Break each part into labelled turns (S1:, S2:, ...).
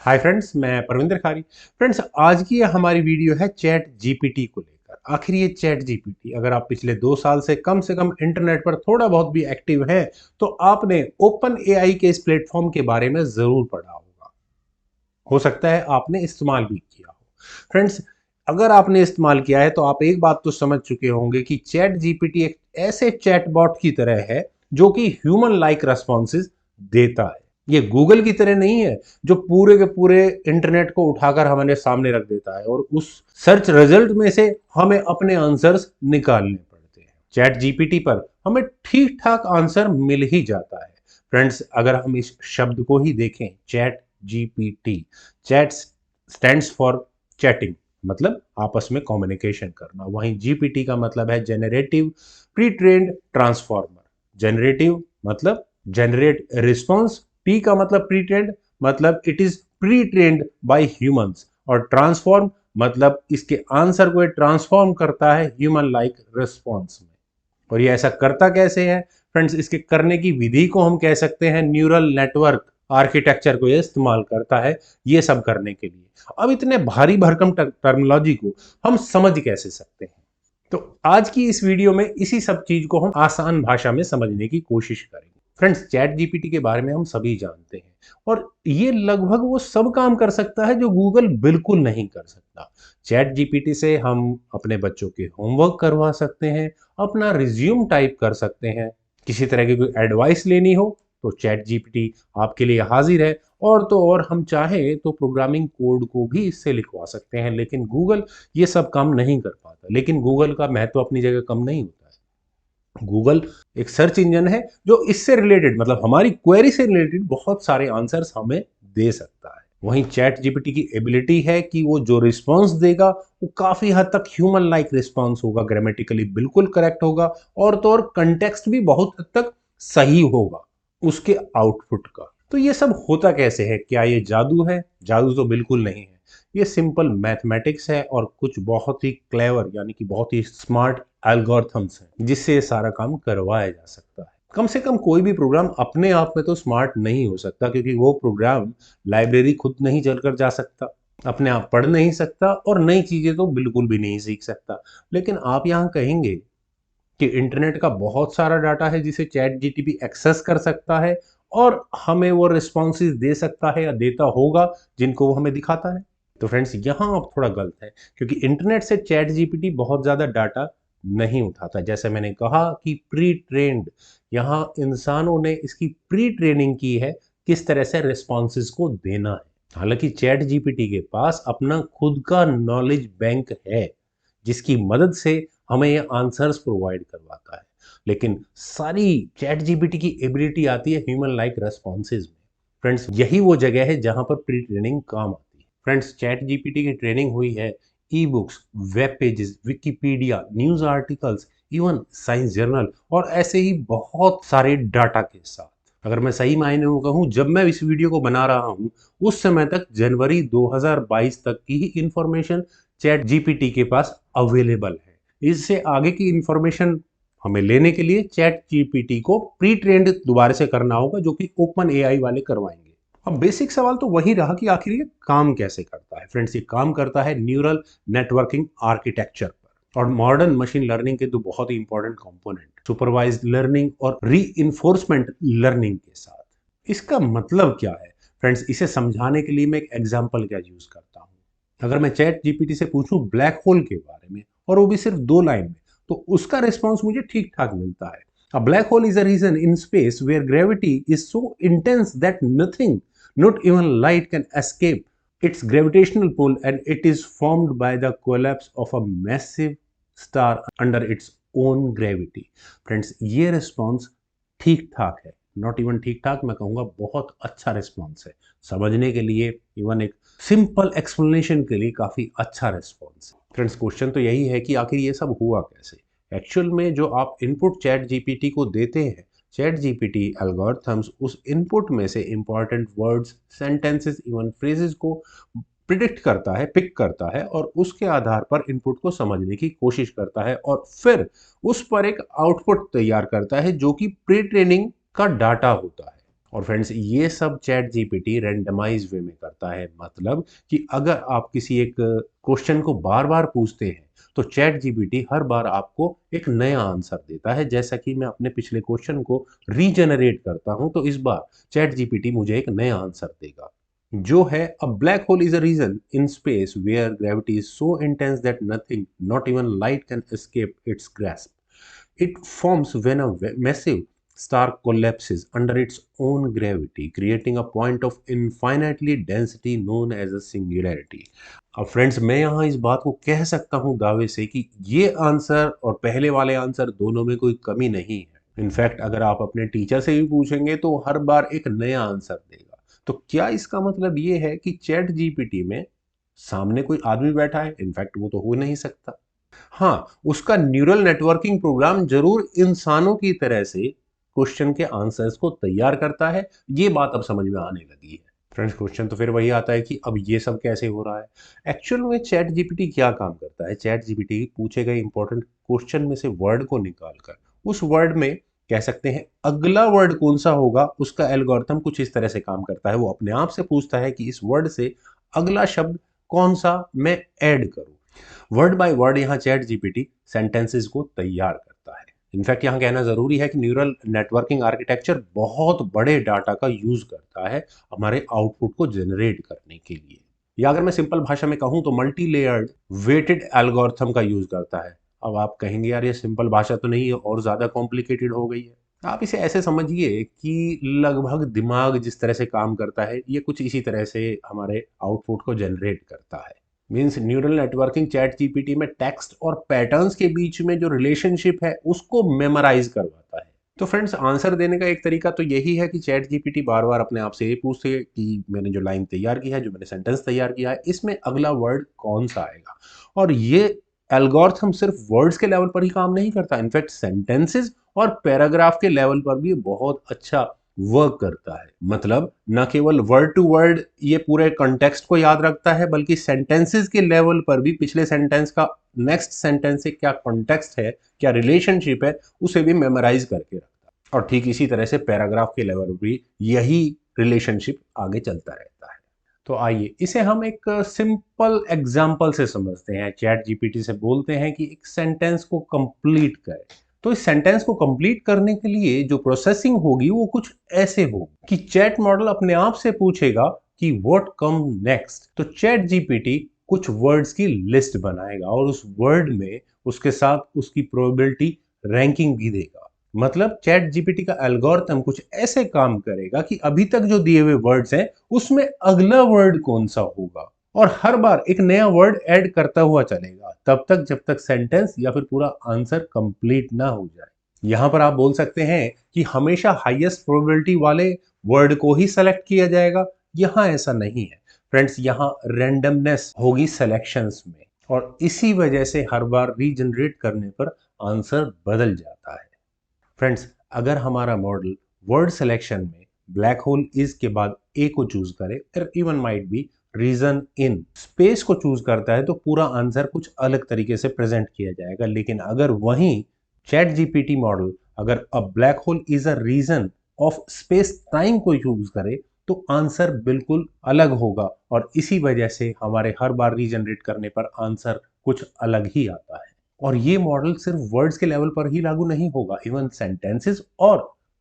S1: Hi friends, मैं परविंदर खारी। Friends, आज की हमारी वीडियो है चैट जीपीटी को लेकर। आखिर ये चैट जीपीटी, अगर आप पिछले 2 साल से कम इंटरनेट पर थोड़ा बहुत भी एक्टिव हैं, तो आपने ओपन एआई के इस प्लेटफॉर्म के बारे में जरूर पढ़ा होगा। हो सकता है आपने इस्तेमाल भी किया हो। फ्रेंड्स, अगर आपने इस्तेमाल किया है तो आप एक बात तो समझ चुके होंगे कि चैट जीपीटी एक ऐसे चैटबॉट की तरह है जो कि ह्यूमन लाइक रेस्पॉन्सेज देता है। ये गूगल की तरह नहीं है जो पूरे के पूरे इंटरनेट को उठाकर हमारे सामने रख देता है और उस सर्च रिजल्ट में से हमें अपने आंसर्स निकालने पड़ते हैं। चैट जीपीटी पर हमें ठीक ठाक आंसर मिल ही जाता है। फ्रेंड्स, अगर हम इस शब्द को ही देखें, chat GPT, chat stands for chatting, मतलब आपस में कम्युनिकेशन करना। वहीं जीपीटी का मतलब है generative pre trained transformer. Generative मतलब जनरेट रिस्पॉन्स, टी का मतलब प्री ट्रेन्ड, मतलब it is pre trained by humans, और ट्रांसफॉर्म मतलब इसके आंसर को ट्रांसफॉर्म करता है ह्यूमन लाइक रिस्पॉन्स में। और ये ऐसा करता कैसे है? फ्रेंड्स, इसके करने की विधि को हम कह सकते हैं न्यूरल नेटवर्क आर्किटेक्चर को ये इस्तेमाल करता है ये सब करने के लिए। अब इतने भारी भरकम टर्मिनोलॉजी को हम समझ कैसे सकते हैं? तो आज की इस वीडियो में इसी सब चीज को हम आसान भाषा में समझने की कोशिश करेंगे। फ्रेंड्स, चैट जीपीटी के बारे में हम सभी जानते हैं और ये लगभग वो सब काम कर सकता है जो गूगल बिल्कुल नहीं कर सकता। चैट जीपीटी से हम अपने बच्चों के होमवर्क करवा सकते हैं, अपना रिज्यूम टाइप कर सकते हैं, किसी तरह की कोई एडवाइस लेनी हो तो चैट जीपीटी आपके लिए हाजिर है। और तो और हम चाहें तो प्रोग्रामिंग कोड को भी इससे लिखवा सकते हैं, लेकिन गूगल ये सब काम नहीं कर पाता। लेकिन गूगल का महत्व अपनी जगह कम नहीं होता है। गूगल एक सर्च इंजन है जो इससे रिलेटेड, मतलब हमारी क्वेरी से रिलेटेड बहुत सारे आंसर्स हमें दे सकता है। वहीं चैट जीपीटी की एबिलिटी है कि वो जो रिस्पॉन्स देगा वो काफी हद तक ह्यूमन लाइक रिस्पॉन्स होगा, ग्रामेटिकली बिल्कुल करेक्ट होगा, और तो और कंटेक्स्ट भी बहुत हद तक सही होगा उसके आउटपुट का। तो ये सब होता कैसे है? क्या ये जादू है? जादू तो बिल्कुल नहीं है। ये सिंपल मैथमेटिक्स है और कुछ बहुत ही क्लेवर, यानी कि बहुत ही स्मार्ट एल्गोरिथम्स हैं जिससे ये सारा काम करवाया जा सकता है। कम से कम कोई भी प्रोग्राम अपने आप में तो स्मार्ट नहीं हो सकता, क्योंकि वो प्रोग्राम लाइब्रेरी खुद नहीं चलकर जा सकता, अपने आप पढ़ नहीं सकता और नई चीजें तो बिल्कुल भी नहीं सीख सकता। लेकिन आप यहाँ कहेंगे कि इंटरनेट का बहुत सारा डाटा है जिसे चैट जीटीपी एक्सेस कर सकता है और हमें वो रिस्पॉन्सेज दे सकता है या देता होगा जिनको वो हमें दिखाता है। तो फ्रेंड्स, यहाँ आप थोड़ा गलत है, क्योंकि इंटरनेट से चैट जीपीटी बहुत ज़्यादा डाटा नहीं उठाता। जैसे मैंने कहा कि प्री ट्रेन्ड, यहाँ इंसानों ने इसकी प्री ट्रेनिंग की है किस तरह से रिस्पॉन्सेज को देना है। हालांकि चैट जीपीटी के पास अपना खुद का नॉलेज बैंक है जिसकी मदद से हमें ये आंसर्स प्रोवाइड करवाता है। लेकिन सारी चैट जीपीटी की एबिलिटी आती है ह्यूमन लाइक रेस्पॉन्सेज में। फ्रेंड्स, यही वो जगह है जहां पर प्री ट्रेनिंग काम आती है। फ्रेंड्स, चैट जीपीटी की ट्रेनिंग हुई है e books, web pages, Wikipedia, news articles, even science journal और ऐसे ही बहुत सारे डाटा के साथ। अगर मैं सही मायने में कहूँ, जब मैं इस वीडियो को बना रहा हूँ उस समय तक जनवरी 2022 तक की ही इंफॉर्मेशन चैट जीपीटी के पास अवेलेबल है। इससे आगे की इंफॉर्मेशन हमें लेने के लिए चैट जीपीटी को प्री ट्रेंड दोबारा से करना होगा, जो कि ओपन एआई वाले करवाएंगे। अब बेसिक सवाल तो वही रहा कि आखिर ये काम कैसे करता है। फ्रेंड्स, ये काम करता है न्यूरल नेटवर्किंग आर्किटेक्चर पर, और मॉडर्न मशीन लर्निंग के दो बहुत ही इंपॉर्टेंट कंपोनेंट, सुपरवाइज्ड लर्निंग और री लर्निंग के साथ। इसका मतलब क्या है? फ्रेंड्स, इसे समझाने के लिए मैं एक एग्जांपल क्या यूज करता हूँ। अगर मैं चैट जीपीटी से पूछूं ब्लैक होल के बारे में, और वो भी सिर्फ 2 लाइन में, तो उसका रिस्पॉन्स मुझे ठीक ठाक मिलता है। A black hole is a region in space where gravity is so intense that nothing, not even light, can escape its gravitational pull, and it is formed by the collapse of a massive star under its own gravity. Friends, ये response ठीक ठाक है, not even ठीक ठाक, मैं कहूँगा बहुत अच्छा रिस्पॉन्स है। समझने के लिए, इवन एक सिंपल एक्सप्लेनेशन के लिए काफ़ी अच्छा रिस्पॉन्स है। फ्रेंड्स, क्वेश्चन तो यही है कि आखिर ये सब हुआ कैसे। एक्चुअल में जो आप इनपुट चैट जीपीटी को देते हैं, चैट जीपीटी एल्गोरिथम्स उस इनपुट में से important words, sentences, even phrases को प्रिडिक्ट करता है, पिक करता है, और उसके आधार पर इनपुट को समझने की कोशिश करता है और फिर उस पर एक आउटपुट तैयार करता है जो कि प्री ट्रेनिंग का डाटा होता है। और फ्रेंड्स ये सब चैट जीपीटी रैंडमाइज वे में करता है, मतलब कि अगर आप किसी एक क्वेश्चन को बार बार पूछते हैं तो चैट जीपीटी हर बार आपको एक नया आंसर देता है। जैसा कि मैं अपने पिछले क्वेश्चन को रीजनरेट करता हूं तो इस बार चैट जीपीटी मुझे एक नया आंसर देगा, जो है a black hole is a region in space where gravity is so intense that nothing, not even light, can escape its grasp. It forms when a massive star collapses under its own gravity, creating a point of infinitely density known as a singularity. अब friends मैं यहाँ इस बात को कह सकता हूँ दावे से कि ये आंसर और पहले वाले आंसर दोनों में कोई कमी नहीं है। इनफैक्ट अगर आप अपने टीचर से भी पूछेंगे तो हर बार एक नया आंसर देगा। तो क्या इसका मतलब ये है कि चैट जीपीटी में सामने कोई आदमी बैठा है? इनफैक्ट वो तो हो नहीं सकता। हाँ, उसका न्यूरल नेटवर्किंग प्रोग्राम जरूर इंसानों की तरह से क्वेश्चन के आंसर्स को तैयार करता है। ये बात अब समझ में आने लगी है। फ्रेंड्स क्वेश्चन तो फिर वही आता है कि अब ये सब कैसे हो रहा है? एक्चुअल में चैट जीपीटी क्या काम करता है? चैट जीपीटी पूछे गए इंपॉर्टेंट क्वेश्चन में से वर्ड को निकालकर उस वर्ड में कह सकते हैं अगला वर्ड कौन सा होगा, उसका एल्गोरिथम कुछ इस तरह से काम करता है। वो अपने आप से पूछता है कि इस वर्ड से अगला शब्द कौन सा मैं ऐड करूं। वर्ड बाय वर्ड यहाँ चैट जीपीटी सेंटेंसेस को तैयार करता है। इनफैक्ट यहाँ कहना जरूरी है कि न्यूरल नेटवर्किंग आर्किटेक्चर बहुत बड़े डाटा का यूज करता है हमारे आउटपुट को जनरेट करने के लिए, या अगर मैं सिंपल भाषा में कहूँ तो मल्टी लेयर्ड वेटेड एल्गोरिथम का यूज करता है। अब आप कहेंगे यार ये सिंपल भाषा तो नहीं है और ज्यादा कॉम्प्लिकेटेड हो गई है। आप इसे ऐसे समझिए कि लगभग दिमाग जिस तरह से काम करता है ये कुछ इसी तरह से हमारे आउटपुट को जनरेट करता है। Means neural networking chat GPT में टेक्स्ट और पैटर्न्स के बीच में जो रिलेशनशिप है उसको मेमोराइज करवाता है। तो फ्रेंड्स आंसर देने का एक तरीका तो यही है कि चैट जीपीटी बार बार अपने आप से ये पूछे कि मैंने जो लाइन तैयार की है, जो मैंने सेंटेंस तैयार किया है, इसमें अगला वर्ड कौन सा आएगा। और ये एल्गोरिथम सिर्फ वर्ड्स के लेवल पर ही काम नहीं करता, इनफैक्ट सेंटेंसेस और पैराग्राफ के लेवल पर भी बहुत अच्छा वर्क करता है। मतलब न केवल वर्ड टू वर्ड ये पूरे कॉन्टेक्स्ट को याद रखता है, बल्कि सेंटेंसेस के लेवल पर भी पिछले सेंटेंस का नेक्स्ट सेंटेंस से क्या कॉन्टेक्स्ट है, क्या रिलेशनशिप है, उसे भी मेमोराइज करके रखता है। और ठीक इसी तरह से पैराग्राफ के लेवल पर भी यही रिलेशनशिप आगे चलता रहता है। तो आइए इसे हम एक सिंपल एग्जाम्पल से समझते हैं। चैट जीपीटी से बोलते हैं कि एक सेंटेंस को कंप्लीट करे। तो इस सेंटेंस को कंप्लीट करने के लिए जो प्रोसेसिंग होगी वो कुछ ऐसे होगी कि चैट मॉडल अपने आप से पूछेगा कि व्हाट कम नेक्स्ट। तो चैट जीपीटी कुछ वर्ड्स की लिस्ट बनाएगा और उस वर्ड में उसके साथ उसकी प्रोबेबिलिटी रैंकिंग भी देगा। मतलब चैट जीपीटी का एल्गोरिथम कुछ ऐसे काम करेगा कि अभी तक जो दिए हुए वर्ड्स हैं उसमें अगला वर्ड कौन सा होगा, और हर बार एक नया वर्ड ऐड करता हुआ चलेगा तब तक जब तक सेंटेंस या फिर पूरा आंसर कंप्लीट ना हो जाए। यहां पर आप बोल सकते हैं कि हमेशा हाईएस्ट प्रोबेबिलिटी वाले वर्ड को ही सेलेक्ट किया जाएगा। यहां ऐसा नहीं है फ्रेंड्स, यहां रैंडमनेस होगी सिलेक्शंस में, और इसी वजह से हर बार रीजनरेट करने पर आंसर बदल जाता है। फ्रेंड्स अगर हमारा मॉडल वर्ड सिलेक्शन में ब्लैक होल इज के बाद ए को चूज करे, और even might be region in space को चूज करता है, तो पूरा आंसर कुछ अलग तरीके से प्रेजेंट किया जाएगा। लेकिन अगर वहीं चैट जीपीटी मॉडल अगर a black hole is a region of space time को चूज करे तो आंसर बिल्कुल अलग होगा, और इसी वजह से हमारे हर बार रीजनरेट करने पर आंसर कुछ अलग ही आता है। और ये मॉडल सिर्फ वर्ड्स के लेवल पर ही लागू नहीं होगा, इवन सेंटेंसेस और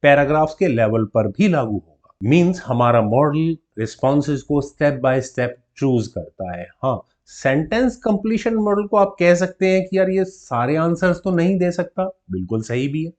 S1: पैराग्राफ्स के लेवल पर भी लागू होगा। मींस हमारा मॉडल रिस्पॉन्सेज को स्टेप बाय स्टेप चूज करता है। हाँ, सेंटेंस कंप्लीशन मॉडल को आप कह सकते हैं कि यार ये सारे आंसर्स तो नहीं दे सकता, बिल्कुल सही भी है,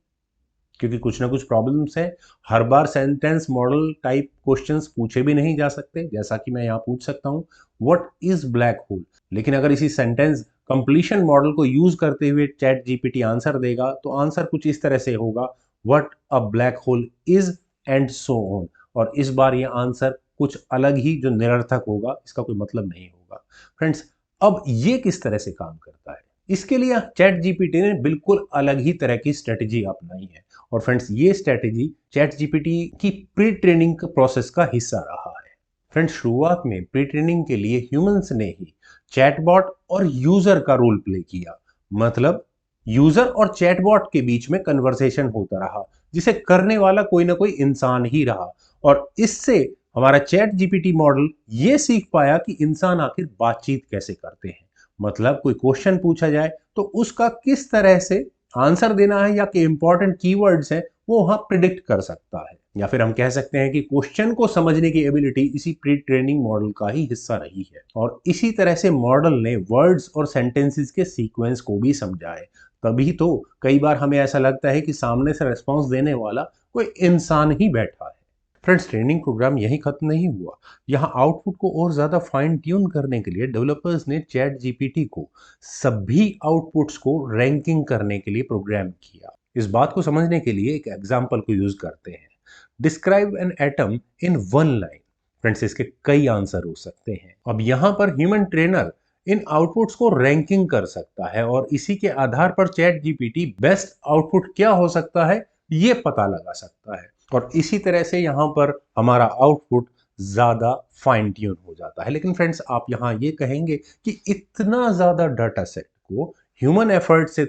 S1: क्योंकि कुछ ना कुछ प्रॉब्लम्स है। हर बार सेंटेंस मॉडल टाइप क्वेश्चंस पूछे भी नहीं जा सकते, जैसा कि मैं यहाँ पूछ सकता हूँ व्हाट इज ब्लैक होल। लेकिन अगर इसी सेंटेंस कंप्लीशन मॉडल को यूज करते हुए चैट जीपीटी आंसर देगा तो आंसर कुछ इस तरह से होगा what a black hole is and so on. और इस बार ये आंसर कुछ अलग ही जो निरर्थक होगा, इसका कोई मतलब नहीं होगा। फ्रेंड्स अब ये किस तरह से काम करता है, इसके लिए चैट जीपीटी ने बिल्कुल अलग ही तरह की स्ट्रेटेजी अपनाई है। और फ्रेंड्स ये स्ट्रेटेजी चैट जीपीटी की प्री ट्रेनिंग प्रोसेस का हिस्सा रहा है। फ्रेंड्स शुरुआत में प्री ट्रेनिंग के लिए ह्यूमंस ने ही चैटबॉट और यूजर का रोल प्ले किया। मतलब यूजर और चैटबॉट के बीच में कन्वर्सेशन होता रहा, जिसे करने वाला कोई ना कोई इंसान ही रहा। और इससे हमारा चैट जीपीटी मॉडल ये सीख पाया कि इंसान आखिर बातचीत कैसे करते हैं। मतलब कोई क्वेश्चन पूछा जाए तो उसका किस तरह से आंसर देना है या कि इंपॉर्टेंट कीवर्ड्स हैं वो वहां प्रिडिक्ट कर सकता है। या फिर हम कह सकते हैं कि क्वेश्चन को समझने की एबिलिटी इसी प्री ट्रेनिंग मॉडल का ही हिस्सा रही है। और इसी तरह से मॉडल ने वर्ड्स और सेंटेंसेस के सीक्वेंस को भी समझा है। तभी तो कई बार हमें ऐसा लगता है कि सामने से रिस्पॉन्स देने वाला कोई इंसान ही बैठा है। फ्रेंड्स, ट्रेनिंग प्रोग्राम यही खत्म नहीं हुआ। यहाँ आउटपुट को और ज्यादा फाइन ट्यून करने के लिए डेवलपर्स ने चैट जीपीटी को सभी आउटपुट्स को रैंकिंग करने के लिए प्रोग्राम किया। इस बात को समझने के लिए एक एग्जाम्पल को यूज करते हैं। Describe an atom in one line. Friends, इसके कई आंसर हो सकते हैं। अब यहाँ पर ह्यूमन ट्रेनर इन आउटपुट्स को रैंकिंग कर सकता है और इसी के आधार पर चैट जीपीटी बेस्ट आउटपुट क्या हो सकता है ये पता लगा सकता है। और इसी तरह से यहाँ पर हमारा आउटपुट ज्यादा फाइन ट्यून हो जाता है। लेकिन फ्रेंड्स, आप यहाँ ये कहेंगे कि इतना ज्यादा डाटा सेट को ह्यूमन एफर्ट से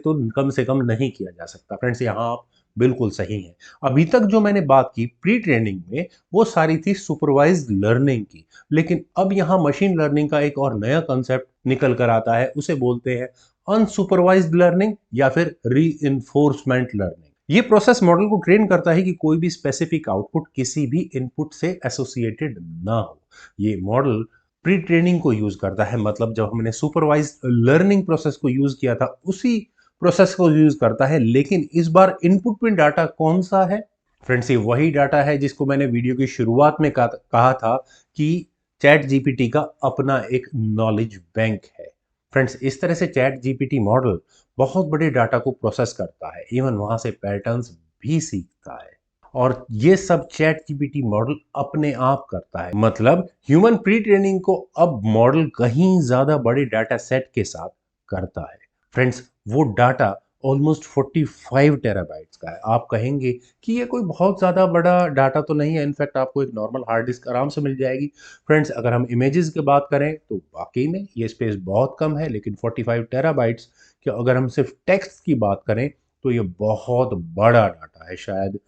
S1: कम नहीं किया जा सकता। फ्रेंड्स, यहाँ आप बिल्कुल सही हैं। अभी तक जो मैंने बात की प्री ट्रेनिंग में वो सारी थी सुपरवाइज्ड लर्निंग की। लेकिन अब यहाँ मशीन लर्निंग का एक और नया कॉन्सेप्ट निकल कर आता है, उसे बोलते हैं अनसुपरवाइज्ड लर्निंग या फिर रीइंफोर्समेंट लर्निंग। ये प्रोसेस मॉडल को ट्रेन करता है कि कोई भी स्पेसिफिक आउटपुट किसी भी इनपुट से एसोसिएटेड ना हो। ये मॉडल प्री ट्रेनिंग को यूज करता है। मतलब जब हमने सुपरवाइज्ड लर्निंग प्रोसेस को यूज किया था उसी प्रोसेस को यूज करता है, लेकिन इस बार इनपुट में डाटा कौन सा है? फ्रेंड्स, ये वही डाटा है जिसको मैंने वीडियो की शुरुआत में कहा था कि चैट जीपीटी का अपना एक नॉलेज बैंक है। फ्रेंड्स, इस तरह से चैट जीपीटी मॉडल बहुत बड़े डाटा को प्रोसेस करता है, इवन वहां से पैटर्न्स भी सीखता है। और ये सब चैट जीपीटी मॉडल अपने आप करता है। मतलब ह्यूमन प्री ट्रेनिंग को अब मॉडल कहीं ज्यादा बड़े डाटा सेट के साथ करता है। फ्रेंड्स, वो डाटा ऑलमोस्ट 45 टेराबाइट्स का है। आप कहेंगे कि ये कोई बहुत ज़्यादा बड़ा डाटा तो नहीं है, इनफैक्ट आपको एक नॉर्मल हार्ड डिस्क आराम से मिल जाएगी। फ्रेंड्स, अगर हम इमेजेस की बात करें तो वाकई में ये स्पेस बहुत कम है, लेकिन 45 टेराबाइट्स कि अगर हम सिर्फ टेक्स्ट की बात करें तो ये बहुत बड़ा डाटा है। शायद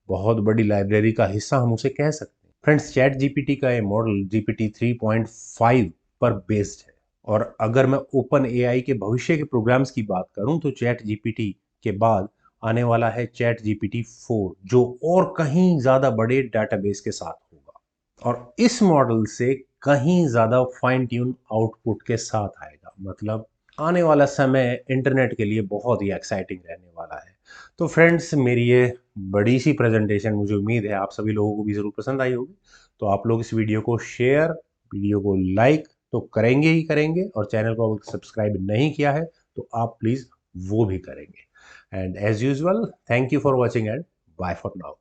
S1: बहुत बड़ी लाइब्रेरी का हिस्सा हम उसे कह सकते हैं। फ्रेंड्स, चैट जीपीटी का ये मॉडल जीपीटी 3.5 पर बेस्ड है। और अगर मैं ओपन एआई के भविष्य के प्रोग्राम्स की बात करूं तो चैट जीपीटी के बाद आने वाला है चैट जीपीटी 4, जो और कहीं ज्यादा बड़े डेटाबेस के साथ होगा और इस मॉडल से कहीं ज्यादा फाइन ट्यून आउटपुट के साथ आएगा। मतलब आने वाला समय इंटरनेट के लिए बहुत ही एक्साइटिंग रहने वाला है। तो फ्रेंड्स, मेरी ये बड़ी सी प्रेजेंटेशन मुझे उम्मीद है आप सभी लोगों को भी जरूर पसंद आई होगी। तो आप लोग इस वीडियो को शेयर, वीडियो को लाइक तो करेंगे ही करेंगे, और चैनल को अगर सब्सक्राइब नहीं किया है तो आप प्लीज वो भी करेंगे। And as usual, thank you for watching and bye for now.